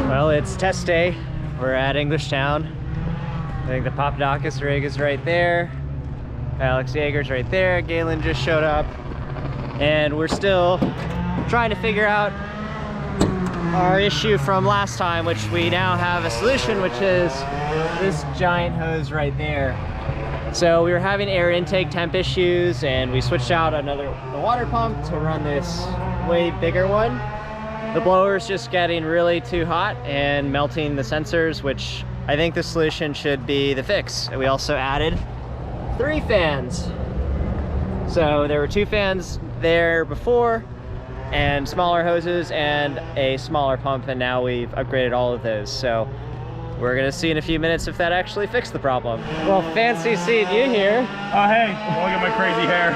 Well, it's test day. We're at Englishtown. I think the Papadakis rig is right there. Alex Yeager's right there. Galen just showed up. And we're still trying to figure out our issue from last time, which we now have a solution, which is this giant hose right there. So we were having air intake temp issues, and we switched out the water pump to run this way bigger one. The blower's just getting really too hot and melting the sensors, which I think the solution should be the fix. And we also added 3 fans. So there were 2 fans there before, and smaller hoses and a smaller pump, and now we've upgraded all of those. So we're gonna see in a few minutes if that actually fixed the problem. Well, fancy seeing you here. Oh, hey, look at my crazy hair.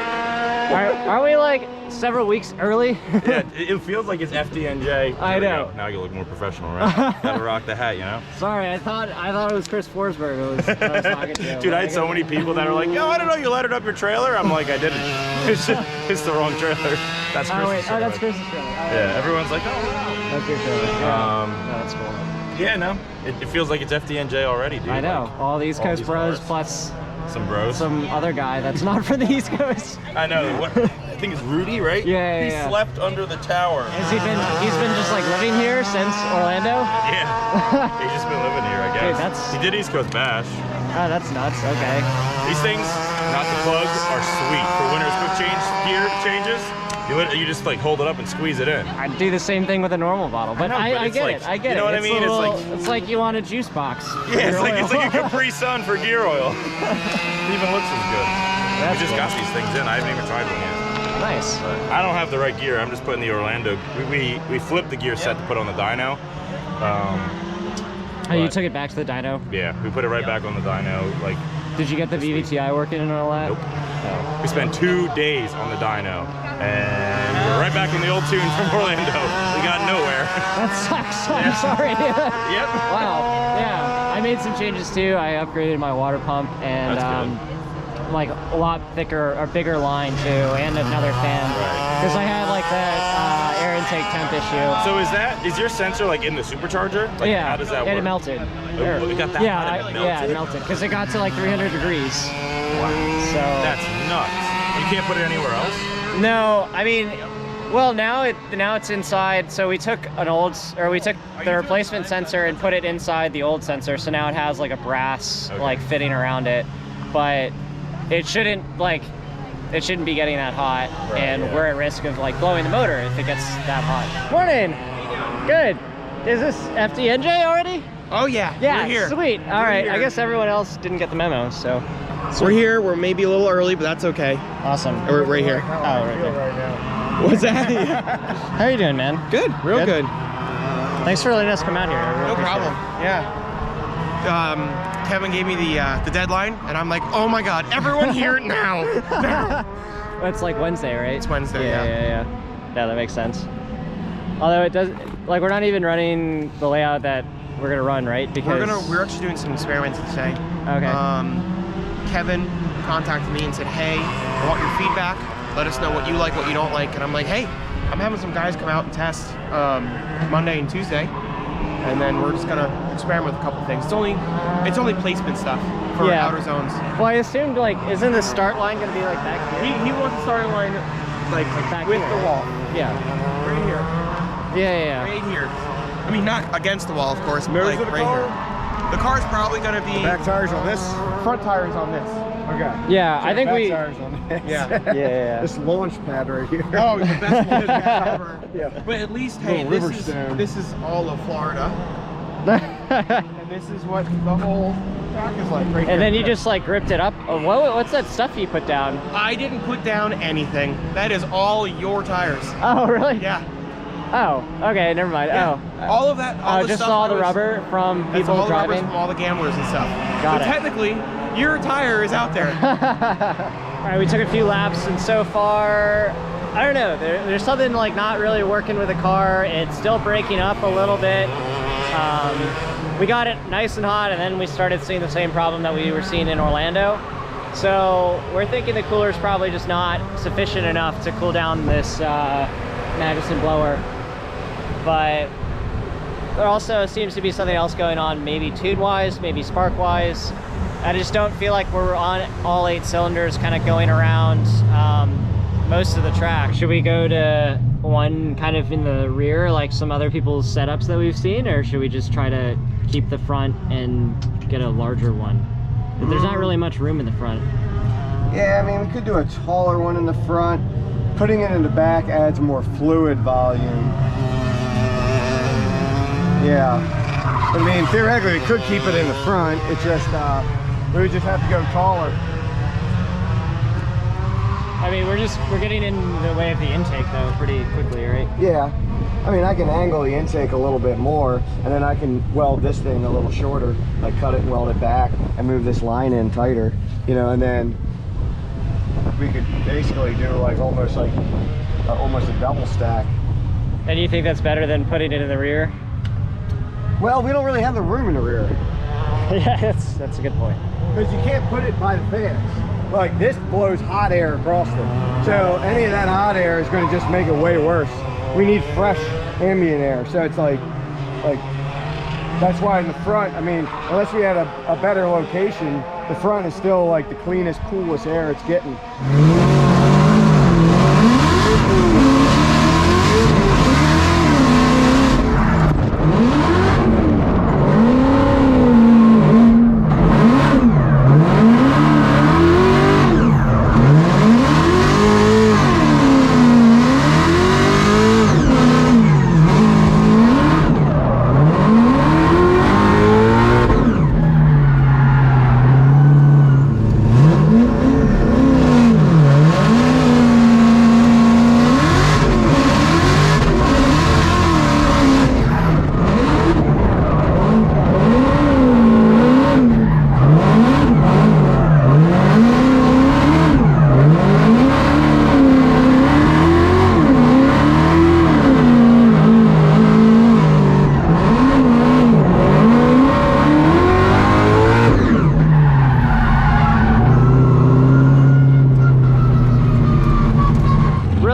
Are we like several weeks early? Yeah, it feels like it's FDNJ. I know. Now you look more professional, right? Gotta rock the hat, you know? Sorry, I thought it was Chris Forsberg I was talking to. Dude, I had so many people that are like, yo, I don't know, you laddered up your trailer? I'm like, I didn't. It's the wrong trailer. That's Chris's trailer. Oh, that's Chris's trailer. Yeah, everyone's like, oh, wow. That's your trailer. Yeah. No, that's cool. Yeah, no, it feels like it's FDNJ already, dude. I know. Like, all the East Coast bros plus some bros. Some other guy that's not from the East Coast. I know. What? I think it's Rudy, right? Yeah, He slept under the tower. He's been just like living here since Orlando? Yeah. He's just been living here, I guess. Dude, he did East Coast Bash. Oh, that's nuts. Okay. These things, not the plugs, are sweet. For winter's quick gear changes, you just like hold it up and squeeze it in. I do the same thing with a normal bottle, but I get it. I get it. You know what I mean? It's like you want a juice box. Yeah, it's like a Capri Sun for gear oil. It even looks as good. We just got these things in. I haven't even tried one yet. Nice. But I don't have the right gear. I'm just putting the Orlando. We flipped the gear set to put on the dyno. Oh, you took it back to the dyno? Yeah, we put it right back on the dyno. Like, did you get the VVTi working and all that? Nope. Oh. We spent 2 days on the dyno, and we're right back on the old tune from Orlando. We got nowhere. That sucks. I'm sorry. Yep. Wow. Yeah, I made some changes too. I upgraded my water pump and like a lot thicker or bigger line too, and another fan. Because I had like that air intake temp issue. So is your sensor like in the supercharger? Like, yeah. How does that work? And it melted. Oh, it got that hot and it melted? Yeah, it melted because it got to like 300 degrees. Wow. So that's nuts. You can't put it anywhere else? No, I mean, well, now it's inside. So we took the replacement sensor and put it inside the old sensor. So now it has like a brass like fitting around it, but it shouldn't be getting that hot, and we're at risk of like blowing the motor if it gets that hot. Morning. Good. Is this FDNJ already? Oh yeah. Yeah. We're here. Sweet. All right. I guess everyone else didn't get the memo, so. We're here. We're maybe a little early, but that's okay. Awesome. We're right here. Oh, right there. What's that? How are you doing, man? Good. Real good. Thanks for letting us come out here. Really no problem. Yeah. Kevin gave me the deadline, and I'm like, oh my god, everyone here now. Well, it's like Wednesday, right? It's Wednesday. Yeah, that makes sense. Although it does, like, we're not even running the layout that we're gonna run, right? Because we're actually doing some experiments today. Okay. Kevin contacted me and said, hey, I want your feedback. Let us know what you like, what you don't like. And I'm like, hey, I'm having some guys come out and test Monday and Tuesday, and then we're just gonna experiment with a couple things. It's only placement stuff for outer zones. Well, I assumed, like, isn't the start line gonna be like back here? He wants the starting line like back with the wall. Yeah. Right here. Yeah. Right here. I mean, not against the wall, of course, but Mirrors like of the right car? here. The car's probably gonna be Back tires on this? front tires on this. Okay. Yeah, So I think back we. tires on this. Yeah. This launch pad right here. Oh, the best launch pad ever. Yeah. But at least, hey, Little this is all of Florida. And this is what the whole track is like right here. And then you just like gripped it up. Oh, what's that stuff you put down? I didn't put down anything. That is all your tires. Oh, really? Yeah. Oh, okay, never mind. Yeah. Oh. All of that. All the just stuff all the was- rubber from That's people all the rubbers driving? from all the gamblers and stuff. Got so it. technically, your tire is out there. All right, we took a few laps, and so far, I don't know, there's something like not really working with the car. It's still breaking up a little bit. We got it nice and hot, and then we started seeing the same problem that we were seeing in Orlando. So we're thinking the cooler is probably just not sufficient enough to cool down this Magnuson blower. But there also seems to be something else going on, maybe tune-wise, maybe spark-wise. I just don't feel like we're on all 8 cylinders kind of going around most of the track. Should we go to one kind of in the rear, like some other people's setups that we've seen, or should we just try to keep the front and get a larger one? But there's not really much room in the front. Yeah, I mean, we could do a taller one in the front. Putting it in the back adds more fluid volume. Yeah. I mean, theoretically, we could keep it in the front. It's just, we would just have to go taller. I mean, we're getting in the way of the intake though pretty quickly, right? Yeah. I mean, I can angle the intake a little bit more, and then I can weld this thing a little shorter, like cut it and weld it back, and move this line in tighter, you know, and then we could basically do like almost a double stack. And you think that's better than putting it in the rear? Well, we don't really have the room in the rear. Yeah, that's a good point. Because you can't put it by the fans. Like, this blows hot air across them. So any of that hot air is going to just make it way worse. We need fresh ambient air. So it's like that's why in the front, I mean, unless we had a better location, the front is still like the cleanest, coolest air it's getting.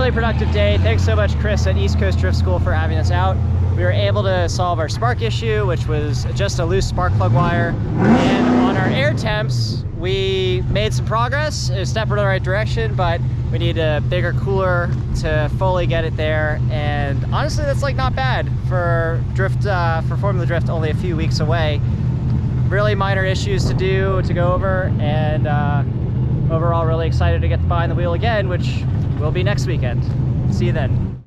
Productive day. Thanks so much, Chris at East Coast Drift School, for having us out. We were able to solve our spark issue, which was just a loose spark plug wire. And on our air temps, we made some progress, a step in the right direction, but we need a bigger cooler to fully get it there. And honestly, that's like not bad for drift, for Formula Drift, only a few weeks away. Really minor issues to go over, and overall really excited to get behind the wheel again, which will be next weekend. See you then.